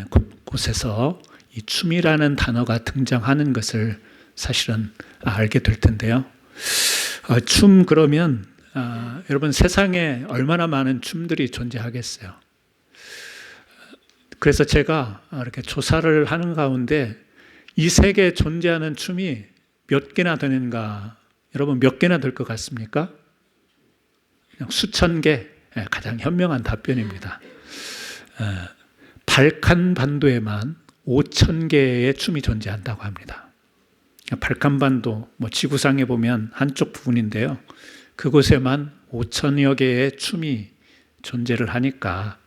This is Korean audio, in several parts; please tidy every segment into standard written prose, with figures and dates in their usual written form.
곳곳에서 이 춤이라는 단어가 등장하는 것을 사실은 알게 될 텐데요. 춤 그러면 여러분 세상에 얼마나 많은 춤들이 존재하겠어요. 그래서 제가 이렇게 조사를 하는 가운데 이 세계에 존재하는 춤이 몇 개나 되는가, 여러분 몇 개나 될 것 같습니까? 그냥 수천 개, 가장 현명한 답변입니다. 발칸반도에만 5천 개의 춤이 존재한다고 합니다. 발칸반도, 지구상에 보면 한쪽 부분인데요. 그곳에만 5천여 개의 춤이 존재를 하니까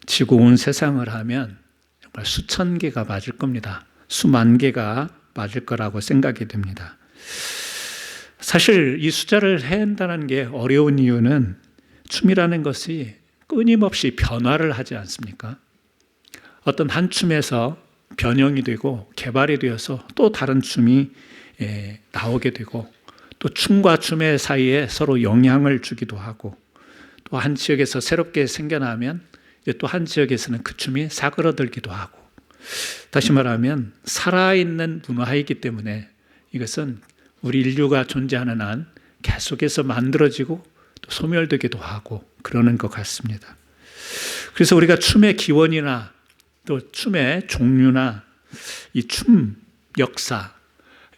지구 온 세상을 하면 정말 수천 개가 맞을 겁니다. 수만 개가 맞을 거라고 생각이 됩니다. 사실 이 숫자를 해낸다는 게 어려운 이유는 춤이라는 것이 끊임없이 변화를 하지 않습니까? 어떤 한 춤에서 변형이 되고 개발이 되어서 또 다른 춤이 나오게 되고 또 춤과 춤의 사이에 서로 영향을 주기도 하고 또 한 지역에서 새롭게 생겨나면 또 한 지역에서는 그 춤이 사그러들기도 하고 다시 말하면 살아있는 문화이기 때문에 이것은 우리 인류가 존재하는 한 계속해서 만들어지고 또 소멸되기도 하고 그러는 것 같습니다. 그래서 우리가 춤의 기원이나 또 춤의 종류나 이 춤 역사,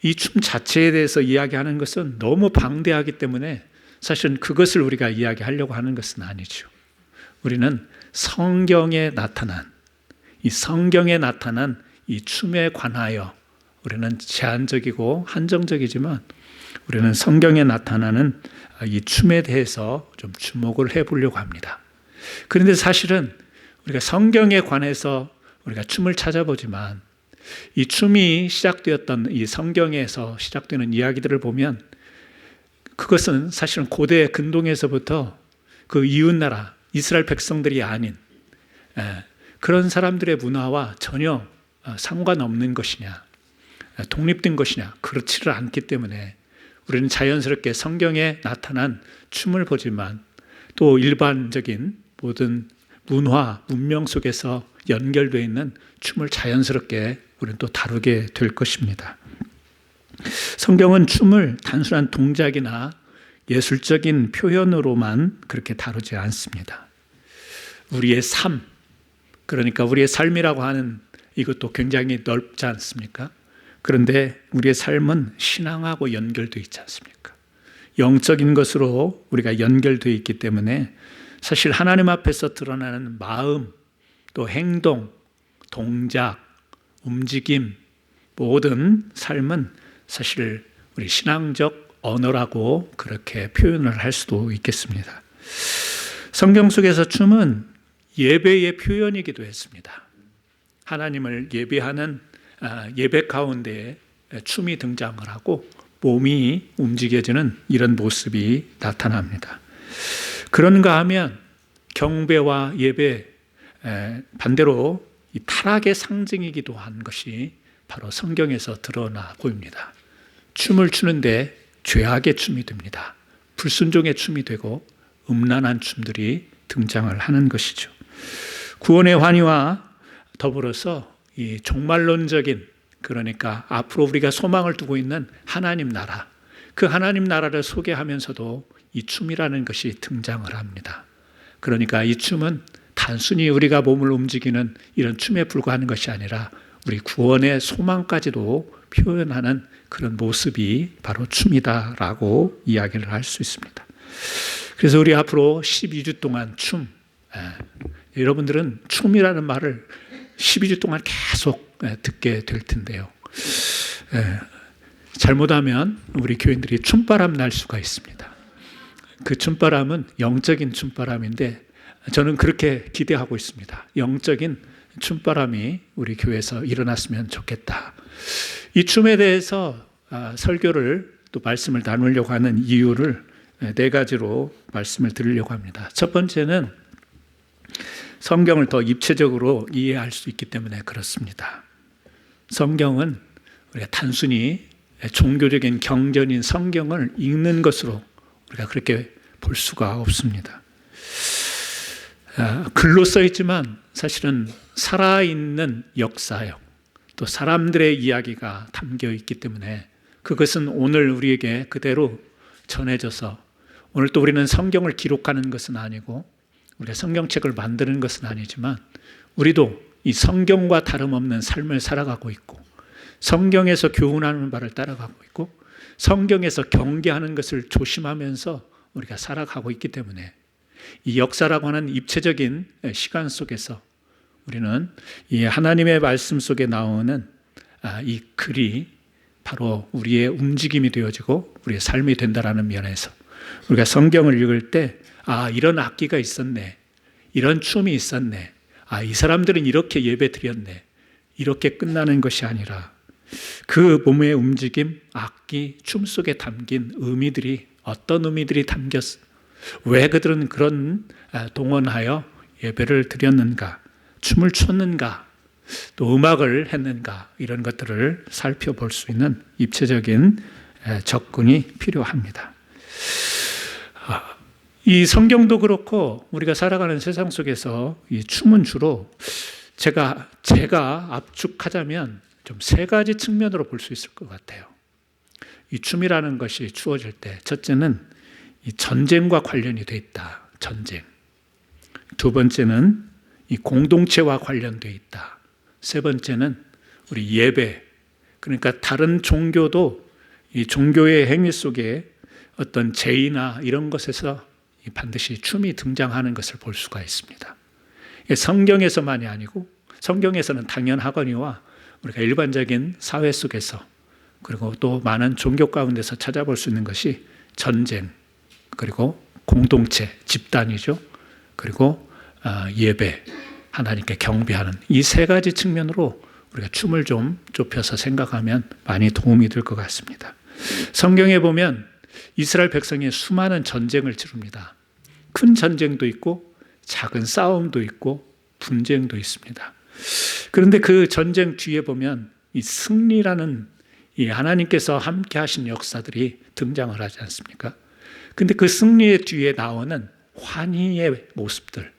이 춤 자체에 대해서 이야기하는 것은 너무 방대하기 때문에 사실은 그것을 우리가 이야기하려고 하는 것은 아니죠. 우리는 성경에 나타난 이 춤에 관하여 우리는 제한적이고 한정적이지만 우리는 성경에 나타나는 이 춤에 대해서 좀 주목을 해보려고 합니다. 그런데 사실은 우리가 성경에 관해서 우리가 춤을 찾아보지만 이 춤이 시작되었던 이 성경에서 시작되는 이야기들을 보면 그것은 사실은 고대 근동에서부터 그 이웃나라 이스라엘 백성들이 아닌 그런 사람들의 문화와 전혀 상관없는 것이냐, 독립된 것이냐, 그렇지를 않기 때문에 우리는 자연스럽게 성경에 나타난 춤을 보지만 또 일반적인 모든 문화, 문명 속에서 연결되어 있는 춤을 자연스럽게 우리는 또 다루게 될 것입니다. 성경은 춤을 단순한 동작이나 예술적인 표현으로만 그렇게 다루지 않습니다. 우리의 삶, 그러니까 우리의 삶이라고 하는 이것도 굉장히 넓지 않습니까? 그런데 우리의 삶은 신앙하고 연결되어 있지 않습니까? 영적인 것으로 우리가 연결되어 있기 때문에 사실 하나님 앞에서 드러나는 마음, 또 행동, 동작, 움직임, 모든 삶은 사실 우리 신앙적 언어라고 그렇게 표현을 할 수도 있겠습니다. 성경 속에서 춤은 예배의 표현이기도 했습니다. 하나님을 예배하는 예배 가운데 춤이 등장을 하고 몸이 움직여지는 이런 모습이 나타납니다. 그런가 하면 경배와 예배, 반대로 이 타락의 상징이기도 한 것이 바로 성경에서 드러나 보입니다. 춤을 추는데 죄악의 춤이 됩니다. 불순종의 춤이 되고 음란한 춤들이 등장을 하는 것이죠. 구원의 환희와 더불어서 이 종말론적인, 그러니까 앞으로 우리가 소망을 두고 있는 하나님 나라, 그 하나님 나라를 소개하면서도 이 춤이라는 것이 등장을 합니다. 그러니까 이 춤은 단순히 우리가 몸을 움직이는 이런 춤에 불과한 것이 아니라 우리 구원의 소망까지도 표현하는 그런 모습이 바로 춤이다라고 이야기를 할 수 있습니다. 그래서 우리 앞으로 12주 동안 춤, 여러분들은 춤이라는 말을 12주 동안 계속 듣게 될 텐데요. 잘못하면 우리 교인들이 춤바람 날 수가 있습니다. 그 춤바람은 영적인 춤바람인데 저는 그렇게 기대하고 있습니다. 영적인 춤바람이 우리 교회에서 일어났으면 좋겠다. 이 춤에 대해서 설교를 또 말씀을 나누려고 하는 이유를 4가지로 말씀을 드리려고 합니다. 첫 번째는 성경을 더 입체적으로 이해할 수 있기 때문에 그렇습니다. 성경은 우리가 단순히 종교적인 경전인 성경을 읽는 것으로 우리가 그렇게 볼 수가 없습니다. 글로 써 있지만 사실은 살아있는 역사요. 또 사람들의 이야기가 담겨 있기 때문에 그것은 오늘 우리에게 그대로 전해져서 오늘 또 우리는 성경을 기록하는 것은 아니고 우리가 성경책을 만드는 것은 아니지만 우리도 이 성경과 다름없는 삶을 살아가고 있고 성경에서 교훈하는 바를 따라가고 있고 성경에서 경계하는 것을 조심하면서 우리가 살아가고 있기 때문에 이 역사라고 하는 입체적인 시간 속에서 우리는 이 하나님의 말씀 속에 나오는 이 글이 바로 우리의 움직임이 되어지고 우리의 삶이 된다라는 면에서 우리가 성경을 읽을 때 이런 악기가 있었네, 이런 춤이 있었네, 이 사람들은 이렇게 예배 드렸네, 이렇게 끝나는 것이 아니라 그 몸의 움직임, 악기, 춤 속에 담긴 의미들이 어떤 의미들이 담겼어? 왜 그들은 그런 동원하여 예배를 드렸는가, 춤을 췄는가, 또 음악을 했는가, 이런 것들을 살펴볼 수 있는 입체적인 접근이 필요합니다. 이 성경도 그렇고 우리가 살아가는 세상 속에서 이 춤은 주로 제가 압축하자면 좀 세 가지 측면으로 볼 수 있을 것 같아요. 이 춤이라는 것이 주어질 때 첫째는 이 전쟁과 관련이 돼 있다. 전쟁. 두 번째는 이 공동체와 관련돼 있다. 세 번째는 우리 예배. 그러니까 다른 종교도 이 종교의 행위 속에 어떤 제의나 이런 것에서 반드시 춤이 등장하는 것을 볼 수가 있습니다. 성경에서만이 아니고 성경에서는 당연하거니와 우리가 일반적인 사회 속에서 그리고 또 많은 종교 가운데서 찾아볼 수 있는 것이 전쟁, 그리고 공동체, 집단이죠. 그리고 예배, 하나님께 경배하는 이 세 가지 측면으로 우리가 춤을 좀 좁혀서 생각하면 많이 도움이 될 것 같습니다. 성경에 보면 이스라엘 백성이 수많은 전쟁을 치릅니다. 큰 전쟁도 있고 작은 싸움도 있고 분쟁도 있습니다. 그런데 그 전쟁 뒤에 보면 이 승리라는 이 하나님께서 함께 하신 역사들이 등장을 하지 않습니까? 근데 그 승리의 뒤에 나오는 환희의 모습들,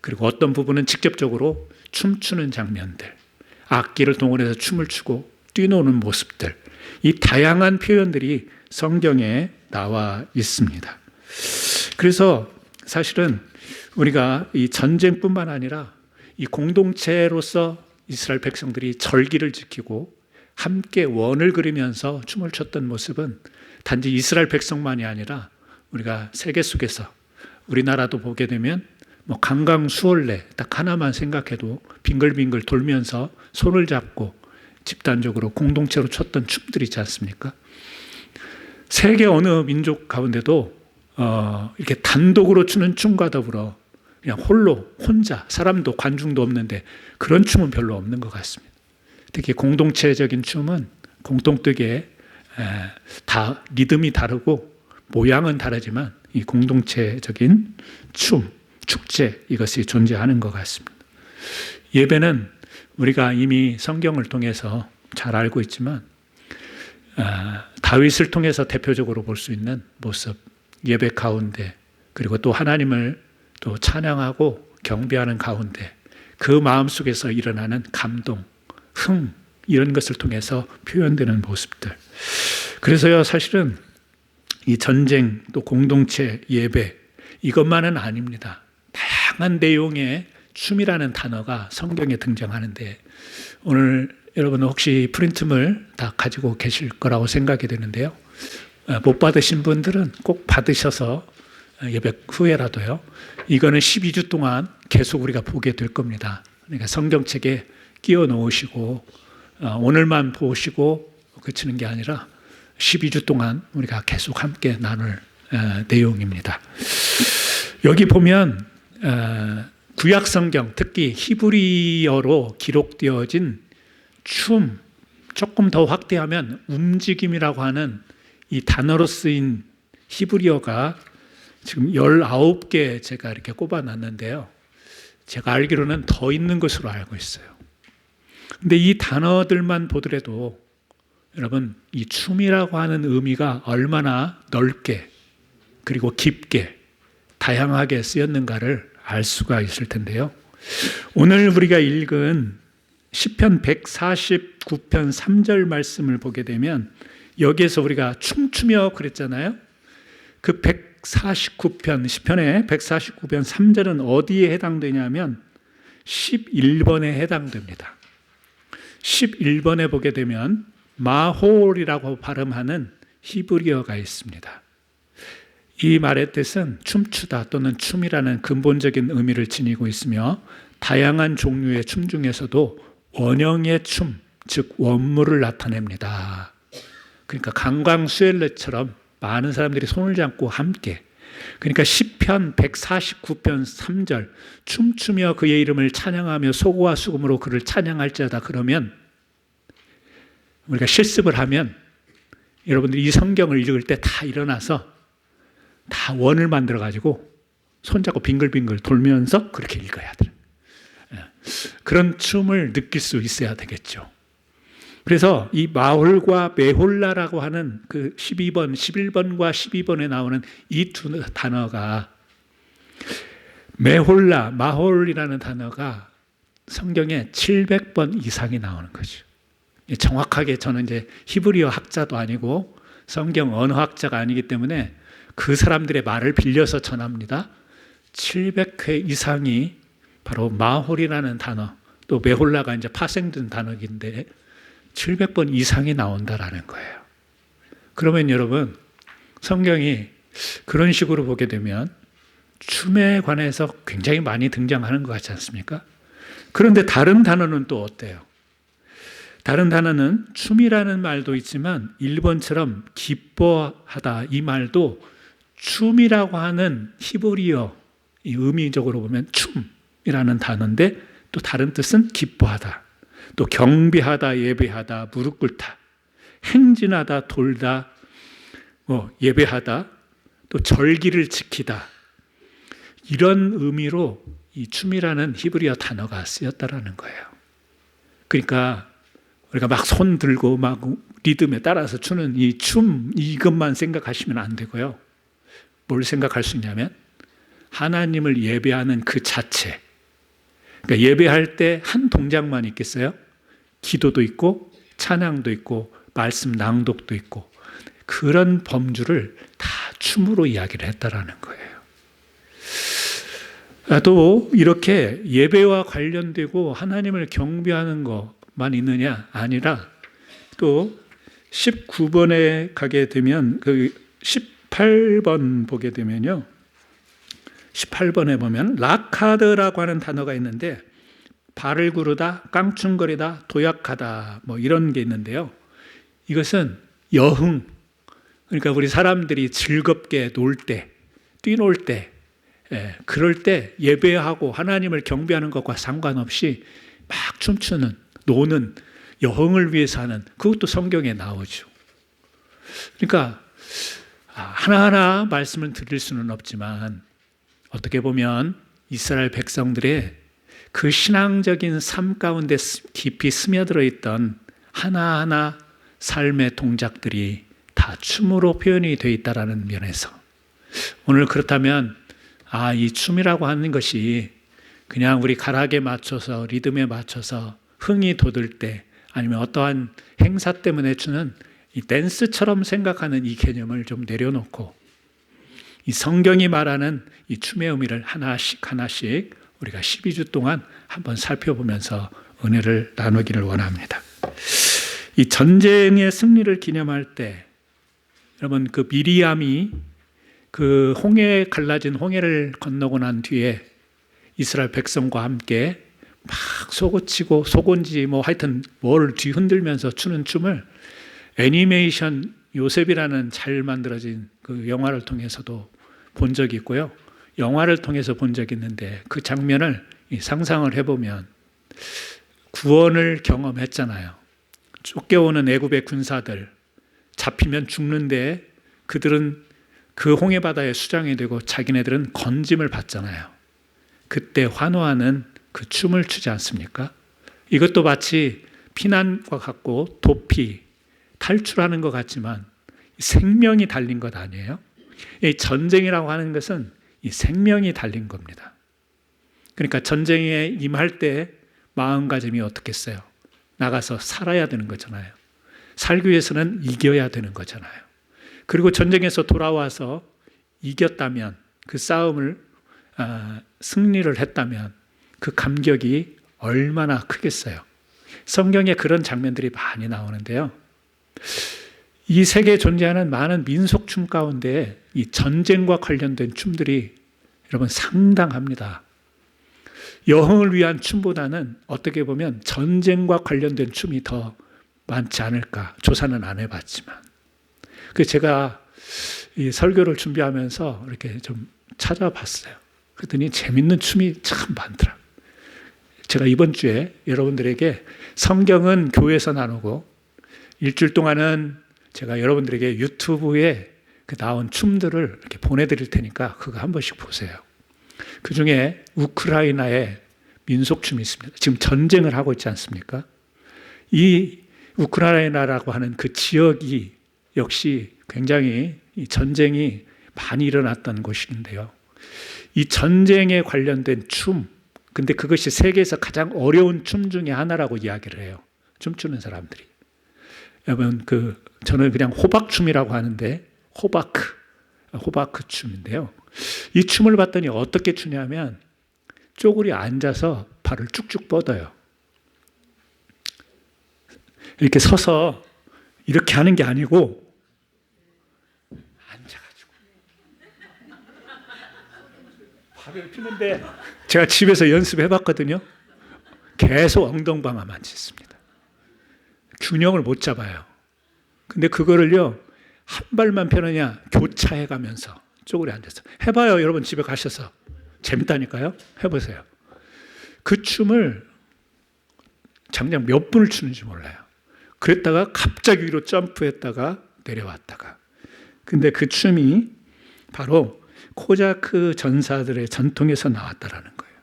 그리고 어떤 부분은 직접적으로 춤추는 장면들, 악기를 동원해서 춤을 추고 뛰노는 모습들, 이 다양한 표현들이 성경에 나와 있습니다. 그래서 사실은 우리가 이 전쟁뿐만 아니라 이 공동체로서 이스라엘 백성들이 절기를 지키고 함께 원을 그리면서 춤을 췄던 모습은 단지 이스라엘 백성만이 아니라 우리가 세계 속에서 우리나라도 보게 되면 뭐 강강 수월래 딱 하나만 생각해도 빙글빙글 돌면서 손을 잡고 집단적으로 공동체로 췄던 춤들이 있지 않습니까? 세계 어느 민족 가운데도 이렇게 단독으로 추는 춤과 더불어 그냥 혼자 사람도 관중도 없는데 그런 춤은 별로 없는 것 같습니다. 특히 공동체적인 춤은 공동되게 다 리듬이 다르고 모양은 다르지만 이 공동체적인 춤, 축제 이것이 존재하는 것 같습니다. 예배는 우리가 이미 성경을 통해서 잘 알고 있지만 다윗을 통해서 대표적으로 볼 수 있는 모습, 예배 가운데 그리고 또 하나님을 또 찬양하고 경배하는 가운데 그 마음속에서 일어나는 감동, 흥 이런 것을 통해서 표현되는 모습들. 그래서요 사실은 이 전쟁 또 공동체 예배 이것만은 아닙니다. 다양한 내용의 춤이라는 단어가 성경에 등장하는데 오늘 여러분 혹시 프린트물 다 가지고 계실 거라고 생각이 되는데요. 못 받으신 분들은 꼭 받으셔서 예배 후에라도요. 이거는 12주 동안 계속 우리가 보게 될 겁니다. 그러니까 성경책에 끼워 놓으시고 오늘만 보시고 그치는 게 아니라 12주 동안 우리가 계속 함께 나눌 내용입니다. 여기 보면 구약 성경 특히 히브리어로 기록되어진 춤 조금 더 확대하면 움직임이라고 하는 이 단어로 쓰인 히브리어가 지금 19개 제가 이렇게 꼽아놨는데요. 제가 알기로는 더 있는 것으로 알고 있어요. 근데 이 단어들만 보더라도 여러분 이 춤이라고 하는 의미가 얼마나 넓게 그리고 깊게 다양하게 쓰였는가를 알 수가 있을 텐데요. 오늘 우리가 읽은 시편 149편 3절 말씀을 보게 되면 여기에서 우리가 춤추며 그랬잖아요. 그 149편 시편의 149편 3절은 어디에 해당되냐면 11번에 해당됩니다. 11번에 보게 되면 마홀이라고 발음하는 히브리어가 있습니다. 이 말의 뜻은 춤추다 또는 춤이라는 근본적인 의미를 지니고 있으며 다양한 종류의 춤 중에서도 원형의 춤, 즉 원물을 나타냅니다. 그러니까 강광수엘레처럼 많은 사람들이 손을 잡고 함께, 그러니까 시편 149편 3절 춤추며 그의 이름을 찬양하며 소고와 수금으로 그를 찬양할지어다, 그러면 우리가 실습을 하면 여러분들이 이 성경을 읽을 때 다 일어나서 다 원을 만들어 가지고 손잡고 빙글빙글 돌면서 그렇게 읽어야 돼요. 그런 춤을 느낄 수 있어야 되겠죠. 그래서 이 마홀과 메홀라라고 하는 그 12번, 11번과 12번에 나오는 이 두 단어가, 메홀라, 마홀이라는 단어가 성경에 700번 이상이 나오는 거죠. 정확하게 저는 이제 히브리어 학자도 아니고 성경 언어학자가 아니기 때문에 그 사람들의 말을 빌려서 전합니다. 700회 이상이 바로 마홀이라는 단어, 또 메홀라가 이제 파생된 단어인데 700번 이상이 나온다라는 거예요. 그러면 여러분, 성경이 그런 식으로 보게 되면 춤에 관해서 굉장히 많이 등장하는 것 같지 않습니까? 그런데 다른 단어는 또 어때요? 다른 단어는 춤이라는 말도 있지만 1번처럼 기뻐하다, 이 말도 춤이라고 하는 히브리어 이 의미적으로 보면 춤이라는 단어인데 또 다른 뜻은 기뻐하다, 또 경배하다, 예배하다, 무릎 꿇다, 행진하다, 돌다, 예배하다, 또 절기를 지키다, 이런 의미로 이 춤이라는 히브리어 단어가 쓰였다라는 거예요. 그러니까 우리가 막 손 들고 막 리듬에 따라서 추는 이 춤, 이것만 생각하시면 안 되고요. 뭘 생각할 수 있냐면 하나님을 예배하는 그 자체. 그러니까 예배할 때 한 동작만 있겠어요? 기도도 있고 찬양도 있고 말씀 낭독도 있고, 그런 범주를 다 춤으로 이야기를 했다라는 거예요. 또 이렇게 예배와 관련되고 하나님을 경배하는 것만 있느냐? 아니라 또 19번에 가게 되면 그 18번 보게 되면요, 18번에 보면 라카드라고 하는 단어가 있는데 발을 구르다, 깡충거리다, 도약하다, 뭐 이런 게 있는데요. 이것은 여흥, 그러니까 우리 사람들이 즐겁게 놀 때, 뛰놀 때, 그럴 때 예배하고 하나님을 경배하는 것과 상관없이 막 춤추는, 노는, 여흥을 위해서 하는, 그것도 성경에 나오죠. 그러니까 하나하나 말씀을 드릴 수는 없지만 어떻게 보면 이스라엘 백성들의 그 신앙적인 삶 가운데 깊이 스며들어 있던 하나하나 삶의 동작들이 다 춤으로 표현이 되어 있다는 면에서 오늘 그렇다면 이 춤이라고 하는 것이 그냥 우리 가락에 맞춰서 리듬에 맞춰서 흥이 돋을 때 아니면 어떠한 행사 때문에 추는 이 댄스처럼 생각하는 이 개념을 좀 내려놓고 이 성경이 말하는 이 춤의 의미를 하나씩 우리가 12주 동안 한번 살펴보면서 은혜를 나누기를 원합니다. 이 전쟁의 승리를 기념할 때 여러분, 그 미리암이 그 갈라진 홍해를 건너고 난 뒤에 이스라엘 백성과 함께 막 소고치고 소곤지 하여튼 뭘 뒤흔들면서 추는 춤을 애니메이션 요셉이라는 잘 만들어진 그 영화를 통해서도 본 적이 있고요. 영화를 통해서 본 적이 있는데 그 장면을 상상을 해보면 구원을 경험했잖아요. 쫓겨오는 애굽의 군사들, 잡히면 죽는데 그들은 그 홍해바다에 수장이 되고 자기네들은 건짐을 받잖아요. 그때 환호하는 그 춤을 추지 않습니까? 이것도 마치 피난과 같고 도피, 탈출하는 것 같지만 생명이 달린 것 아니에요? 이 전쟁이라고 하는 것은 이 생명이 달린 겁니다. 그러니까 전쟁에 임할 때 마음가짐이 어떻겠어요? 나가서 살아야 되는 거잖아요. 살기 위해서는 이겨야 되는 거잖아요. 그리고 전쟁에서 돌아와서 이겼다면, 그 싸움을 승리를 했다면 그 감격이 얼마나 크겠어요. 성경에 그런 장면들이 많이 나오는데요. 이 세계에 존재하는 많은 민속춤 가운데 이 전쟁과 관련된 춤들이 여러분 상당합니다. 여흥을 위한 춤보다는 어떻게 보면 전쟁과 관련된 춤이 더 많지 않을까, 조사는 안 해봤지만. 그래서 제가 이 설교를 준비하면서 이렇게 좀 찾아봤어요. 그랬더니 재밌는 춤이 참 많더라고요. 제가 이번 주에 여러분들에게 성경은 교회에서 나누고 일주일 동안은 제가 여러분들에게 유튜브에 그 나온 춤들을 이렇게 보내드릴 테니까 그거 한 번씩 보세요. 그 중에 우크라이나의 민속춤이 있습니다. 지금 전쟁을 하고 있지 않습니까? 이 우크라이나라고 하는 그 지역이 역시 굉장히 이 전쟁이 많이 일어났던 곳인데요. 이 전쟁에 관련된 춤, 근데 그것이 세계에서 가장 어려운 춤 중에 하나라고 이야기를 해요. 춤추는 사람들이. 여러분, 저는 그냥 호박춤이라고 하는데, 호바크 춤인데요. 이 춤을 봤더니 어떻게 추냐면, 쪼그려 앉아서 발을 쭉쭉 뻗어요. 이렇게 서서 이렇게 하는 게 아니고, 앉아가지고. 발을 펴는데, 제가 집에서 연습해 봤거든요. 계속 엉덩방아만 쳤습니다. 균형을 못 잡아요. 근데 그거를요, 한 발만 펴느냐 교차해 가면서 쪼그려 앉아서 해봐요. 여러분 집에 가셔서 재밌다니까요. 해보세요. 그 춤을 장장 몇 분을 추는지 몰라요. 그랬다가 갑자기 위로 점프했다가 내려왔다가. 근데 그 춤이 바로 코자크 전사들의 전통에서 나왔다라는 거예요.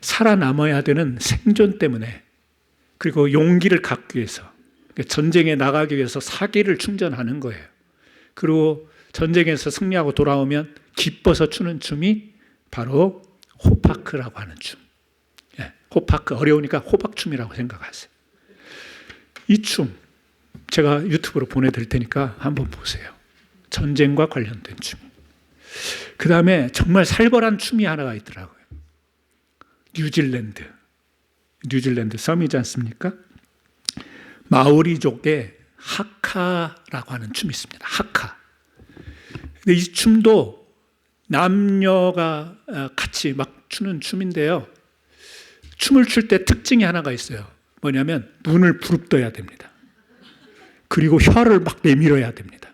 살아남아야 되는 생존 때문에, 그리고 용기를 갖기 위해서, 전쟁에 나가기 위해서 사기를 충전하는 거예요. 그리고 전쟁에서 승리하고 돌아오면 기뻐서 추는 춤이 바로 호파크라고 하는 춤. 호파크, 어려우니까 호박춤이라고 생각하세요. 이 춤 제가 유튜브로 보내드릴 테니까 한번 보세요. 전쟁과 관련된 춤. 그 다음에 정말 살벌한 춤이 하나가 있더라고요. 뉴질랜드 섬이지 않습니까? 마오리족의 하카라고 하는 춤이 있습니다. 하카. 근데 이 춤도 남녀가 같이 막 추는 춤인데요. 춤을 출 때 특징이 하나가 있어요. 뭐냐면 눈을 부릅떠야 됩니다. 그리고 혀를 막 내밀어야 됩니다.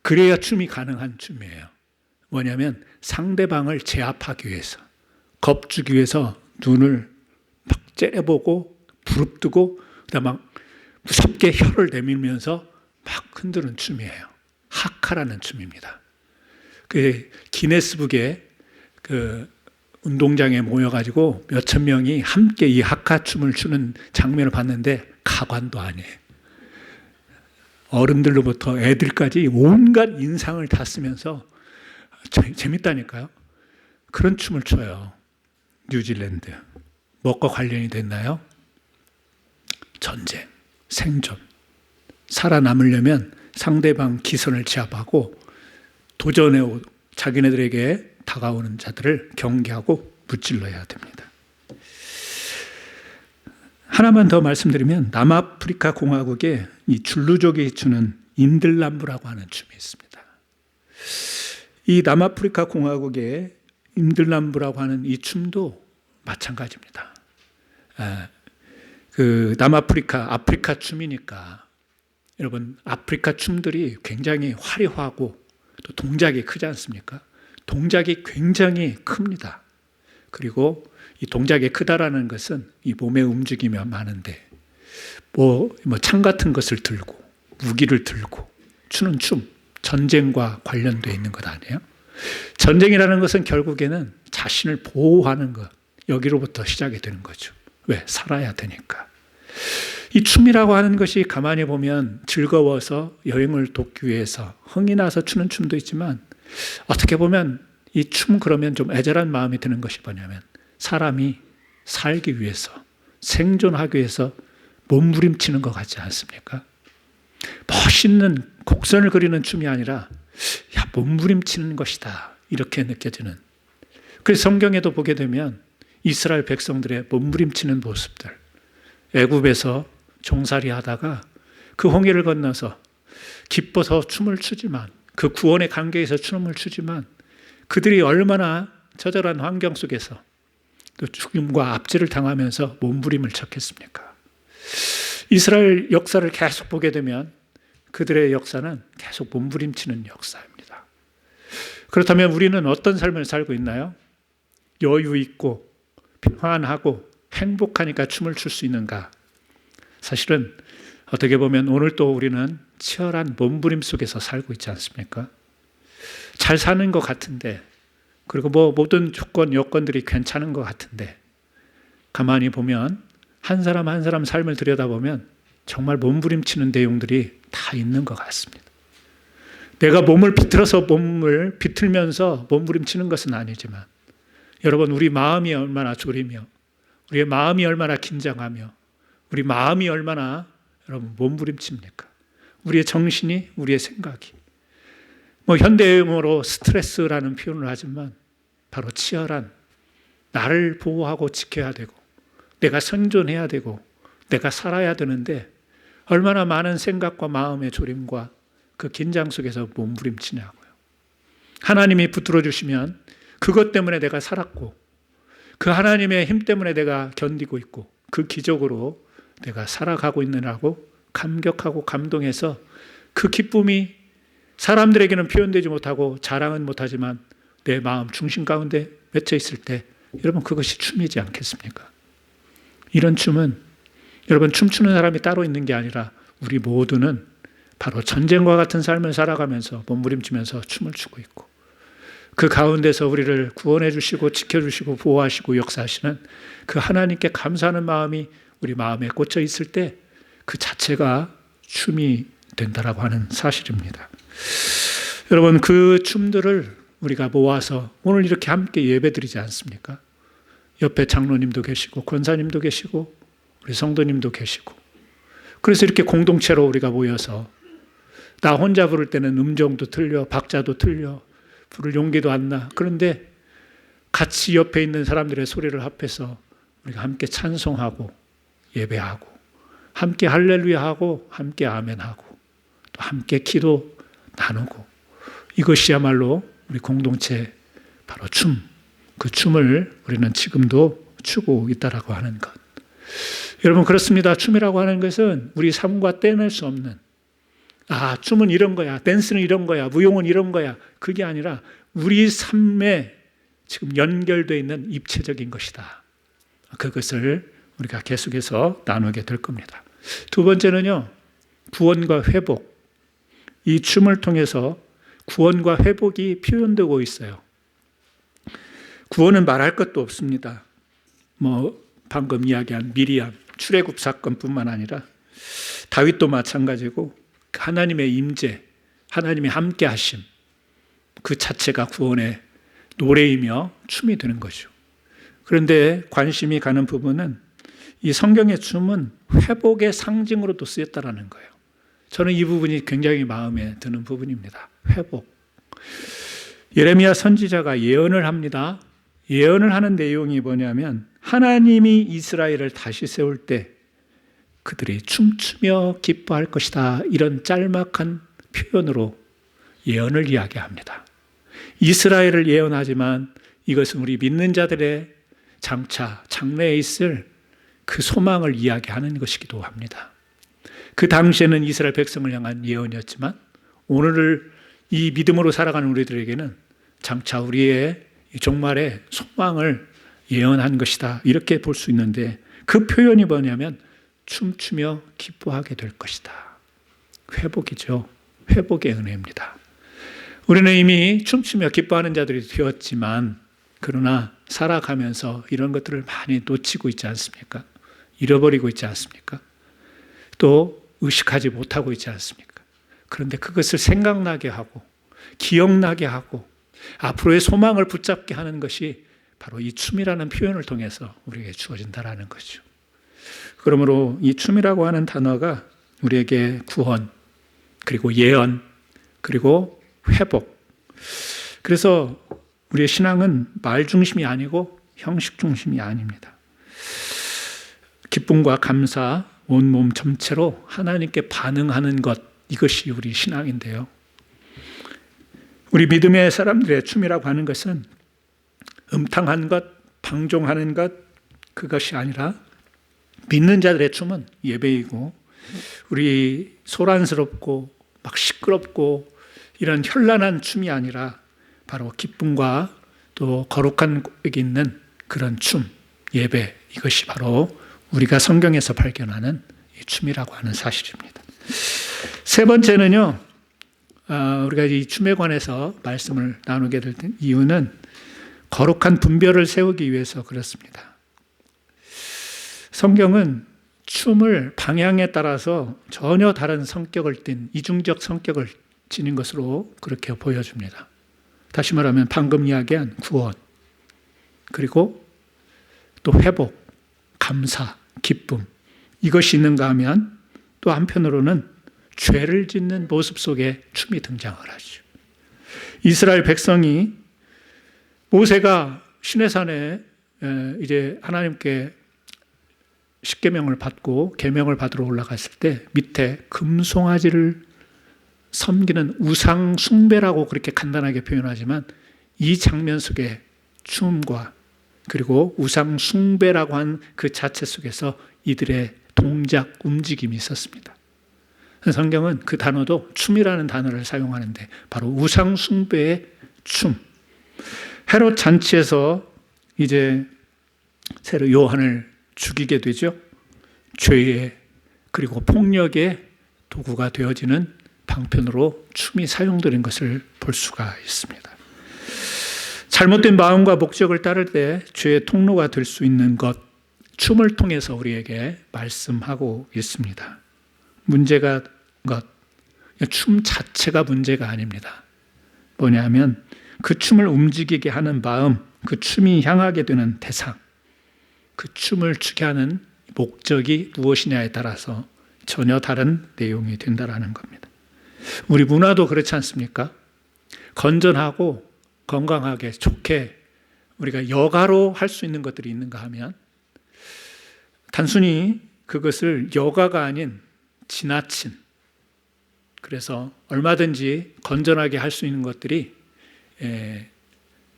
그래야 춤이 가능한 춤이에요. 뭐냐면 상대방을 제압하기 위해서, 겁주기 위해서 눈을 막 째려보고 부릅뜨고 그다음 막 무섭게 혀를 내밀면서 막 흔드는 춤이에요. 하카라는 춤입니다. 그 기네스북에 그 운동장에 모여가지고 몇천 명이 함께 이 하카 춤을 추는 장면을 봤는데 가관도 아니에요. 어른들로부터 애들까지 온갖 인상을 다 쓰면서 재밌다니까요. 그런 춤을 춰요. 뉴질랜드. 뭐과 관련이 됐나요? 전쟁, 생존. 살아남으려면 상대방 기선을 제압하고 도전해 자기네들에게 다가오는 자들을 경계하고 무찔러야 됩니다. 하나만 더 말씀드리면 남아프리카 공화국에 이 줄루족이 추는 인들남부라고 하는 춤이 있습니다. 이 남아프리카 공화국의 인들남부라고 하는 이 춤도 마찬가지입니다. 그 남아프리카, 아프리카 춤이니까 여러분 아프리카 춤들이 굉장히 화려하고 또 동작이 크지 않습니까? 동작이 굉장히 큽니다. 그리고 이 동작이 크다라는 것은 이 몸의 움직임이 많은데 창 같은 것을 들고 무기를 들고 추는 춤, 전쟁과 관련되어 있는 것 아니에요? 전쟁이라는 것은 결국에는 자신을 보호하는 것, 여기로부터 시작이 되는 거죠. 왜? 살아야 되니까. 이 춤이라고 하는 것이 가만히 보면 즐거워서 여행을 돕기 위해서 흥이 나서 추는 춤도 있지만 어떻게 보면 이 춤 그러면 좀 애절한 마음이 드는 것이 뭐냐면 사람이 살기 위해서 생존하기 위해서 몸부림치는 것 같지 않습니까? 멋있는 곡선을 그리는 춤이 아니라 몸부림치는 것이다 이렇게 느껴지는. 그래서 성경에도 보게 되면 이스라엘 백성들의 몸부림치는 모습들, 애굽에서 종살이 하다가 그 홍해를 건너서 기뻐서 춤을 추지만, 그 구원의 관계에서 춤을 추지만 그들이 얼마나 처절한 환경 속에서 또 죽임과 압제를 당하면서 몸부림을 쳤겠습니까? 이스라엘 역사를 계속 보게 되면 그들의 역사는 계속 몸부림치는 역사입니다. 그렇다면 우리는 어떤 삶을 살고 있나요? 여유 있고 평안하고 행복하니까 춤을 출 수 있는가? 사실은 어떻게 보면 오늘 또 우리는 치열한 몸부림 속에서 살고 있지 않습니까? 잘 사는 것 같은데, 그리고 모든 조건, 여건들이 괜찮은 것 같은데, 가만히 보면 한 사람 한 사람 삶을 들여다보면 정말 몸부림치는 내용들이 다 있는 것 같습니다. 내가 몸을 비틀어서 몸을 비틀면서 몸부림치는 것은 아니지만, 여러분, 우리 마음이 얼마나 졸이며 우리의 마음이 얼마나 긴장하며 우리 마음이 얼마나 여러분 몸부림칩니까? 우리의 정신이, 우리의 생각이. 현대용어로 스트레스라는 표현을 하지만 바로 치열한, 나를 보호하고 지켜야 되고 내가 생존해야 되고 내가 살아야 되는데 얼마나 많은 생각과 마음의 졸임과 그 긴장 속에서 몸부림치냐고요. 하나님이 붙들어 주시면 그것 때문에 내가 살았고, 그 하나님의 힘 때문에 내가 견디고 있고, 그 기적으로 내가 살아가고 있느라고 감격하고 감동해서 그 기쁨이 사람들에게는 표현되지 못하고 자랑은 못하지만 내 마음 중심 가운데 맺혀 있을 때, 여러분, 그것이 춤이지 않겠습니까? 이런 춤은 여러분, 춤추는 사람이 따로 있는 게 아니라 우리 모두는 바로 전쟁과 같은 삶을 살아가면서 몸부림치면서 춤을 추고 있고, 그 가운데서 우리를 구원해 주시고 지켜주시고 보호하시고 역사하시는 그 하나님께 감사하는 마음이 우리 마음에 꽂혀 있을 때 그 자체가 춤이 된다라고 하는 사실입니다. 여러분, 그 춤들을 우리가 모아서 오늘 이렇게 함께 예배드리지 않습니까? 옆에 장로님도 계시고 권사님도 계시고 우리 성도님도 계시고, 그래서 이렇게 공동체로 우리가 모여서 나 혼자 부를 때는 음정도 틀려, 박자도 틀려, 부를 용기도 안 나. 그런데 같이 옆에 있는 사람들의 소리를 합해서 우리가 함께 찬송하고 예배하고 함께 할렐루야하고 함께 아멘하고 또 함께 기도 나누고, 이것이야말로 우리 공동체 바로 춤, 그 춤을 우리는 지금도 추고 있다라고 하는 것. 여러분, 그렇습니다. 춤이라고 하는 것은 우리 삶과 떼낼 수 없는, 춤은 이런 거야, 댄스는 이런 거야, 무용은 이런 거야, 그게 아니라 우리 삶에 지금 연결되어 있는 입체적인 것이다. 그것을 우리가 계속해서 나누게 될 겁니다. 두 번째는요, 구원과 회복. 이 춤을 통해서 구원과 회복이 표현되고 있어요. 구원은 말할 것도 없습니다. 방금 이야기한 미리암 출애굽 사건뿐만 아니라 다윗도 마찬가지고 하나님의 임재, 하나님의 함께 하심, 그 자체가 구원의 노래이며 춤이 되는 거죠. 그런데 관심이 가는 부분은 이 성경의 춤은 회복의 상징으로도 쓰였다라는 거예요. 저는 이 부분이 굉장히 마음에 드는 부분입니다. 회복. 예레미야 선지자가 예언을 합니다. 예언을 하는 내용이 뭐냐면 하나님이 이스라엘을 다시 세울 때 그들이 춤추며 기뻐할 것이다. 이런 짤막한 표현으로 예언을 이야기합니다. 이스라엘을 예언하지만 이것은 우리 믿는 자들의 장차 장래에 있을 그 소망을 이야기하는 것이기도 합니다. 그 당시에는 이스라엘 백성을 향한 예언이었지만 오늘을 이 믿음으로 살아가는 우리들에게는 장차 우리의 종말의 소망을 예언한 것이다. 이렇게 볼 수 있는데 그 표현이 뭐냐면 춤추며 기뻐하게 될 것이다. 회복이죠. 회복의 은혜입니다. 우리는 이미 춤추며 기뻐하는 자들이 되었지만 그러나 살아가면서 이런 것들을 많이 놓치고 있지 않습니까? 잃어버리고 있지 않습니까? 또 의식하지 못하고 있지 않습니까? 그런데 그것을 생각나게 하고 기억나게 하고 앞으로의 소망을 붙잡게 하는 것이 바로 이 춤이라는 표현을 통해서 우리에게 주어진다라는 거죠. 그러므로 이 춤이라고 하는 단어가 우리에게 구원, 그리고 예언, 그리고 회복. 그래서 우리의 신앙은 말 중심이 아니고 형식 중심이 아닙니다. 기쁨과 감사, 온몸 전체로 하나님께 반응하는 것, 이것이 우리 신앙인데요. 우리 믿음의 사람들의 춤이라고 하는 것은 음탕한 것, 방종하는 것, 그것이 아니라 믿는 자들의 춤은 예배이고, 우리 소란스럽고 막 시끄럽고 이런 현란한 춤이 아니라 바로 기쁨과 또 거룩한 고백이 있는 그런 춤, 예배, 이것이 바로 우리가 성경에서 발견하는 이 춤이라고 하는 사실입니다. 세 번째는요, 우리가 이 춤에 관해서 말씀을 나누게 될 이유는 거룩한 분별을 세우기 위해서 그렇습니다. 성경은 춤을 방향에 따라서 전혀 다른 성격을 띤 이중적 성격을 지닌 것으로 그렇게 보여줍니다. 다시 말하면 방금 이야기한 구원, 그리고 또 회복, 감사, 기쁨, 이것이 있는가 하면 또 한편으로는 죄를 짓는 모습 속에 춤이 등장을 하죠. 이스라엘 백성이 모세가 시내산에 이제 하나님께 십계명을 받고 계명을 받으러 올라갔을 때 밑에 금송아지를 섬기는 우상 숭배라고 그렇게 간단하게 표현하지만 이 장면 속에 춤과 그리고 우상 숭배라고 한 그 자체 속에서 이들의 동작, 움직임이 있었습니다. 성경은 그 단어도 춤이라는 단어를 사용하는데 바로 우상 숭배의 춤. 헤롯 잔치에서 이제 새로 요한을 죽이게 되죠. 죄의 그리고 폭력의 도구가 되어지는 방편으로 춤이 사용되는 것을 볼 수가 있습니다. 잘못된 마음과 목적을 따를 때 죄의 통로가 될 수 있는 것, 춤을 통해서 우리에게 말씀하고 있습니다. 문제가 춤 자체가 문제가 아닙니다. 뭐냐면 그 춤을 움직이게 하는 마음, 그 춤이 향하게 되는 대상, 그 춤을 추게 하는 목적이 무엇이냐에 따라서 전혀 다른 내용이 된다라는 겁니다. 우리 문화도 그렇지 않습니까? 건전하고 건강하게 좋게 우리가 여가로 할 수 있는 것들이 있는가 하면 단순히 그것을 여가가 아닌 지나친, 그래서 얼마든지 건전하게 할 수 있는 것들이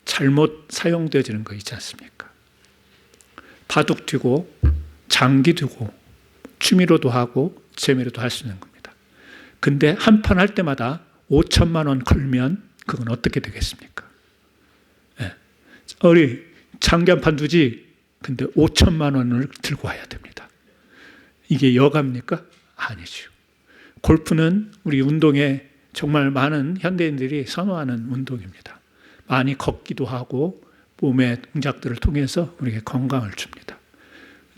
잘못 사용되어지는 거 있지 않습니까? 바둑 두고 장기 두고 취미로도 하고 재미로도 할 수 있는 겁니다. 근데 한 판 할 때마다 5천만 원 걸면 그건 어떻게 되겠습니까? 우리 장기 한 판 두지 근데 5천만 원을 들고 와야 됩니다. 이게 여가입니까? 아니죠. 골프는 우리 운동에 정말 많은 현대인들이 선호하는 운동입니다. 많이 걷기도 하고 몸의 동작들을 통해서 우리에게 건강을 줍니다.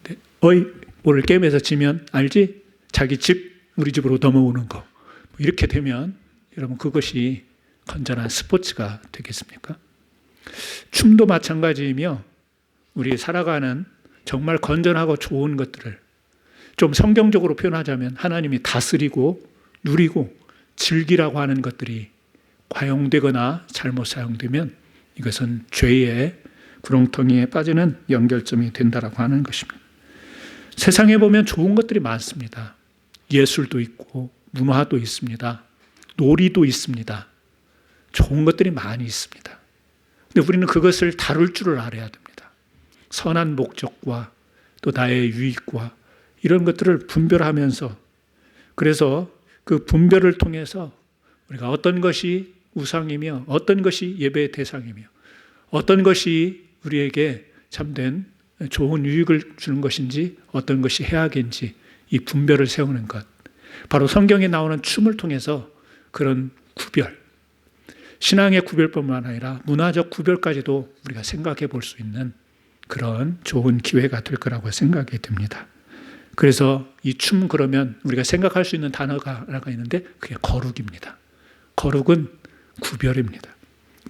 근데 오늘 게임에서 지면 알지? 자기 집 우리 집으로 넘어오는 거. 이렇게 되면 여러분 그것이 건전한 스포츠가 되겠습니까? 춤도 마찬가지이며 우리 살아가는 정말 건전하고 좋은 것들을 좀 성경적으로 표현하자면 하나님이 다스리고 누리고 즐기라고 하는 것들이 과용되거나 잘못 사용되면 이것은 죄의 구렁텅이에 빠지는 연결점이 된다라고 하는 것입니다. 세상에 보면 좋은 것들이 많습니다. 예술도 있고 문화도 있습니다. 놀이도 있습니다. 좋은 것들이 많이 있습니다. 근데 우리는 그것을 다룰 줄을 알아야 됩니다. 선한 목적과 또 나의 유익과 이런 것들을 분별하면서, 그래서 그 분별을 통해서 우리가 어떤 것이 우상이며 어떤 것이 예배의 대상이며 어떤 것이 우리에게 참된 좋은 유익을 주는 것인지 어떤 것이 해악인지 이 분별을 세우는 것, 바로 성경에 나오는 춤을 통해서 그런 구별, 신앙의 구별뿐만 아니라 문화적 구별까지도 우리가 생각해 볼 수 있는 그런 좋은 기회가 될 거라고 생각이 듭니다. 그래서 이 춤 그러면 우리가 생각할 수 있는 단어가 하나가 있는데 그게 거룩입니다. 거룩은 구별입니다.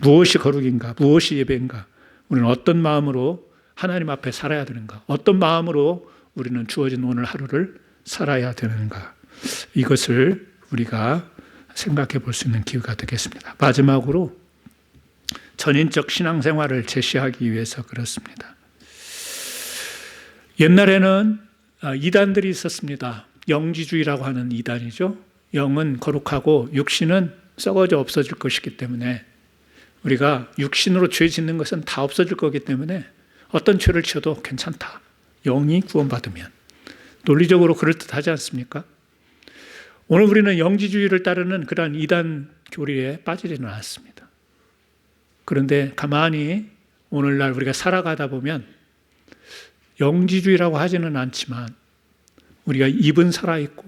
무엇이 거룩인가? 무엇이 예배인가? 우리는 어떤 마음으로 하나님 앞에 살아야 되는가? 어떤 마음으로 우리는 주어진 오늘 하루를 살아야 되는가? 이것을 우리가 생각해 볼 수 있는 기회가 되겠습니다. 마지막으로 전인적 신앙생활을 제시하기 위해서 그렇습니다. 옛날에는 이단들이 있었습니다. 영지주의라고 하는 이단이죠. 영은 거룩하고 육신은 썩어져 없어질 것이기 때문에 우리가 육신으로 죄 짓는 것은 다 없어질 거기 때문에 어떤 죄를 지어도 괜찮다. 영이 구원받으면. 논리적으로 그럴듯하지 않습니까? 오늘 우리는 영지주의를 따르는 그러한 이단 교리에 빠지지는 않았습니다. 그런데 가만히 오늘날 우리가 살아가다 보면 영지주의라고 하지는 않지만 우리가 입은 살아있고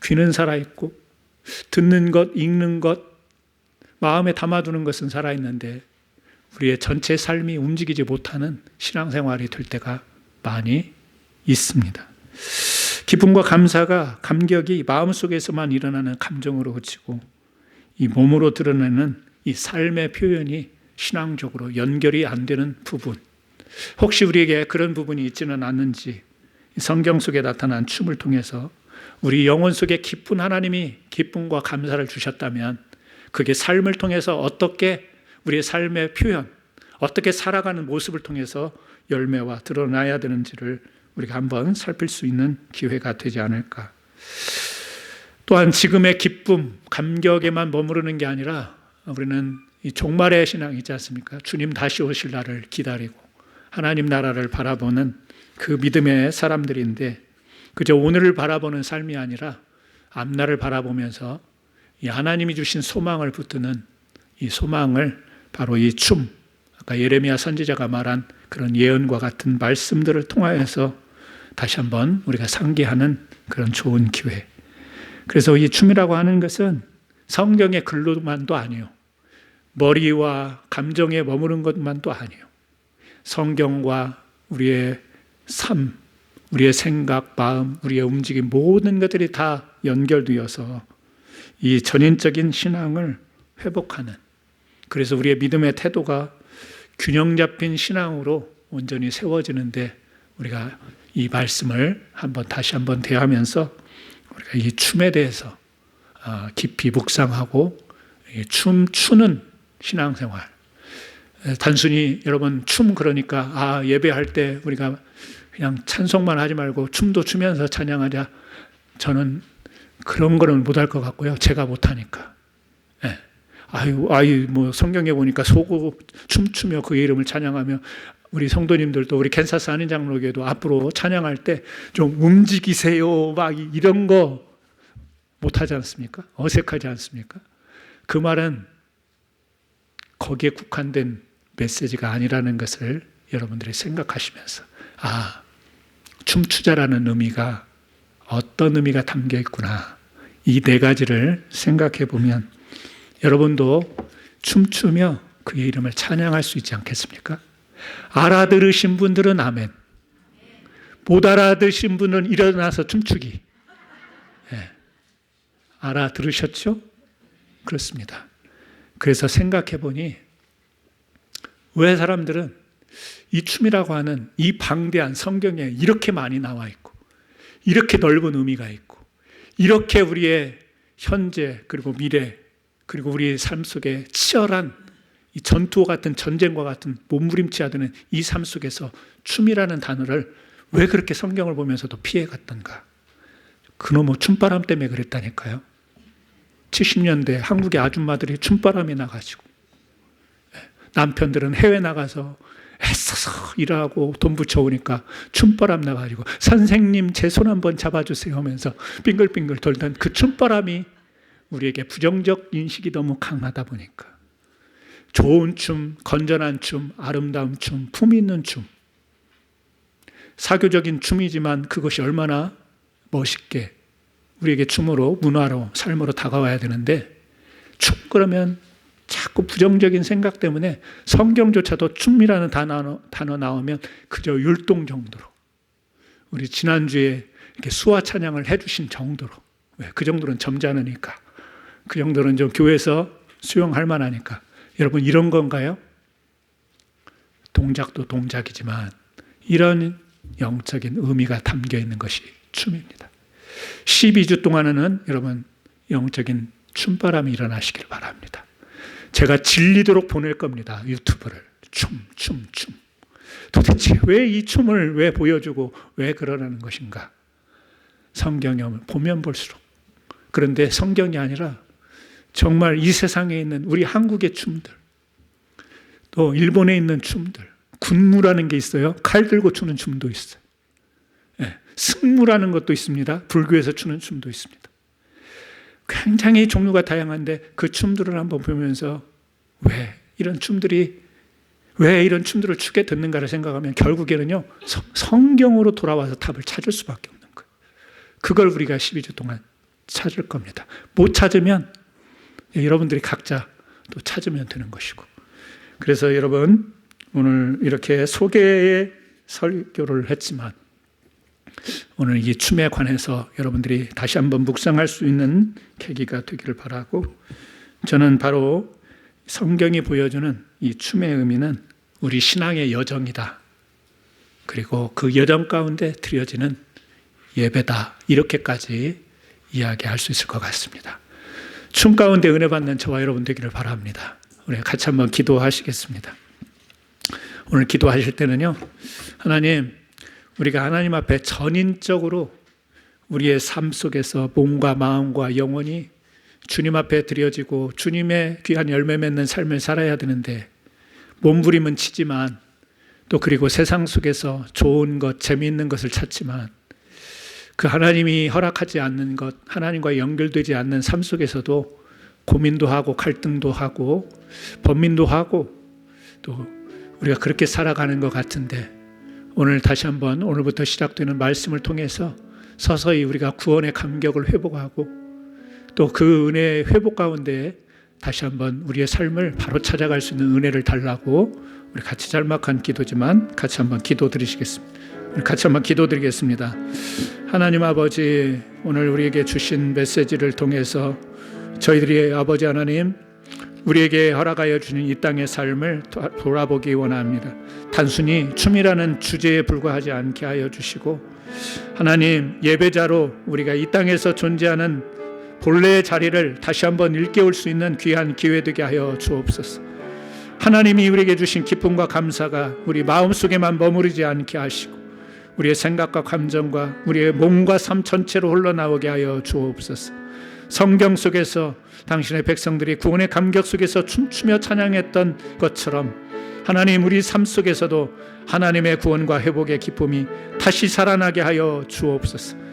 귀는 살아있고 듣는 것, 읽는 것, 마음에 담아두는 것은 살아있는데 우리의 전체 삶이 움직이지 못하는 신앙생활이 될 때가 많이 있습니다. 기쁨과 감사가 감격이 마음속에서만 일어나는 감정으로 그치고 이 몸으로 드러내는 이 삶의 표현이 신앙적으로 연결이 안 되는 부분, 혹시 우리에게 그런 부분이 있지는 않는지 성경 속에 나타난 춤을 통해서 우리 영혼 속에 기쁜 하나님이 기쁨과 감사를 주셨다면 그게 삶을 통해서 어떻게 우리의 삶의 표현, 어떻게 살아가는 모습을 통해서 열매와 드러나야 되는지를 우리가 한번 살필 수 있는 기회가 되지 않을까. 또한 지금의 기쁨, 감격에만 머무르는 게 아니라 우리는 이 종말의 신앙이 있지 않습니까? 주님 다시 오실 날을 기다리고 하나님 나라를 바라보는 그 믿음의 사람들인데 그저 오늘을 바라보는 삶이 아니라 앞날을 바라보면서 이 하나님이 주신 소망을 붙드는 이 소망을 바로 이 춤, 아까 예레미야 선지자가 말한 그런 예언과 같은 말씀들을 통하여서 다시 한번 우리가 상기하는 그런 좋은 기회. 그래서 이 춤이라고 하는 것은 성경의 글로만도 아니에요. 머리와 감정에 머무른 것만도 아니에요. 성경과 우리의 삶, 우리의 생각, 마음, 우리의 움직임 모든 것들이 다 연결되어서 이 전인적인 신앙을 회복하는, 그래서 우리의 믿음의 태도가 균형 잡힌 신앙으로 온전히 세워지는데 우리가 이 말씀을 다시 한번 대하면서 우리가 이 춤에 대해서 깊이 묵상하고 춤추는 신앙생활. 단순히 여러분 춤 그러니까 예배할 때 우리가 그냥 찬송만 하지 말고 춤도 추면서 찬양하자. 저는 그런 거는 못할 것 같고요. 제가 못하니까. 네. 뭐 성경에 보니까 소고 춤추며 그의 이름을 찬양하며 우리 성도님들도 우리 캔사스 한인장로교회도 앞으로 찬양할 때 좀 움직이세요. 막 이런 거 못하지 않습니까? 어색하지 않습니까? 그 말은 거기에 국한된 메시지가 아니라는 것을 여러분들이 생각하시면서 춤추자라는 의미가 어떤 의미가 담겨 있구나. 이 네 가지를 생각해 보면 여러분도 춤추며 그의 이름을 찬양할 수 있지 않겠습니까? 알아들으신 분들은 아멘. 못 알아들으신 분은 일어나서 춤추기. 네. 알아들으셨죠? 그렇습니다. 그래서 생각해 보니 왜 사람들은 이 춤이라고 하는 이 방대한 성경에 이렇게 많이 나와 있고 이렇게 넓은 의미가 있고 이렇게 우리의 현재 그리고 미래 그리고 우리의 삶 속에 치열한 이 전투와 같은 전쟁과 같은 몸부림치하는 이 삶 속에서 춤이라는 단어를 왜 그렇게 성경을 보면서도 피해갔던가. 그놈의 춤바람 때문에 그랬다니까요. 70년대 한국의 아줌마들이 춤바람이 나가지고 남편들은 해외 나가서 애써서 일하고 돈 붙여오니까 춤바람 나가지고 선생님 제 손 한번 잡아주세요 하면서 빙글빙글 돌던 그 춤바람이 우리에게 부정적 인식이 너무 강하다 보니까 좋은 춤, 건전한 춤, 아름다운 춤, 품 있는 춤, 사교적인 춤이지만 그것이 얼마나 멋있게 우리에게 춤으로, 문화로, 삶으로 다가와야 되는데 춤 그러면 자꾸 부정적인 생각 때문에 성경조차도 춤이라는 단어 나오면 그저 율동 정도로, 우리 지난주에 이렇게 수화 찬양을 해주신 정도로, 왜? 그 정도는 점잖으니까, 그 정도는 좀 교회에서 수용할 만하니까 여러분, 이런 건가요? 동작도 동작이지만 이런 영적인 의미가 담겨 있는 것이 춤입니다. 12주 동안은 여러분 영적인 춤바람이 일어나시길 바랍니다. 제가 질리도록 보낼 겁니다. 유튜브를. 춤. 도대체 왜 이 춤을 왜 보여주고 왜 그러라는 것인가? 성경에 보면 볼수록. 그런데 성경이 아니라 정말 이 세상에 있는 우리 한국의 춤들, 또 일본에 있는 춤들, 군무라는 게 있어요. 칼 들고 추는 춤도 있어요. 승무라는 것도 있습니다. 불교에서 추는 춤도 있습니다. 굉장히 종류가 다양한데 그 춤들을 한번 보면서 왜 이런 춤들을 추게 됐는가를 생각하면 결국에는요, 성경으로 돌아와서 답을 찾을 수밖에 없는 거예요. 그걸 우리가 12주 동안 찾을 겁니다. 못 찾으면 여러분들이 각자 또 찾으면 되는 것이고. 그래서 여러분, 오늘 이렇게 소개의 설교를 했지만 오늘 이 춤에 관해서 여러분들이 다시 한번 묵상할 수 있는 계기가 되기를 바라고, 저는 바로 성경이 보여주는 이 춤의 의미는 우리 신앙의 여정이다. 그리고 그 여정 가운데 드려지는 예배다. 이렇게까지 이야기할 수 있을 것 같습니다. 춤 가운데 은혜 받는 저와 여러분 되기를 바랍니다. 우리 같이 한번 기도하시겠습니다. 오늘 기도하실 때는요, 하나님, 우리가 하나님 앞에 전인적으로 우리의 삶 속에서 몸과 마음과 영혼이 주님 앞에 드려지고 주님의 귀한 열매 맺는 삶을 살아야 되는데, 몸부림은 치지만 또 그리고 세상 속에서 좋은 것, 재미있는 것을 찾지만 그 하나님이 허락하지 않는 것, 하나님과 연결되지 않는 삶 속에서도 고민도 하고 갈등도 하고 번민도 하고 또 우리가 그렇게 살아가는 것 같은데, 오늘 다시 한번 오늘부터 시작되는 말씀을 통해서 서서히 우리가 구원의 감격을 회복하고 또 그 은혜의 회복 가운데 다시 한번 우리의 삶을 바로 찾아갈 수 있는 은혜를 달라고, 우리 같이 짤막한 기도지만 같이 한번 기도 드리시겠습니다. 우리 같이 한번 기도 드리겠습니다. 하나님 아버지, 오늘 우리에게 주신 메시지를 통해서 저희들이 아버지 하나님, 우리에게 허락하여 주는 이 땅의 삶을 돌아보기 원합니다. 단순히 춤이라는 주제에 불과하지 않게 하여 주시고, 하나님, 예배자로 우리가 이 땅에서 존재하는 본래의 자리를 다시 한번 일깨울 수 있는 귀한 기회 되게 하여 주옵소서. 하나님이 우리에게 주신 기쁨과 감사가 우리 마음속에만 머무르지 않게 하시고 우리의 생각과 감정과 우리의 몸과 삶 전체로 흘러나오게 하여 주옵소서. 성경 속에서 당신의 백성들이 구원의 감격 속에서 춤추며 찬양했던 것처럼 하나님, 우리 삶 속에서도 하나님의 구원과 회복의 기쁨이 다시 살아나게 하여 주옵소서.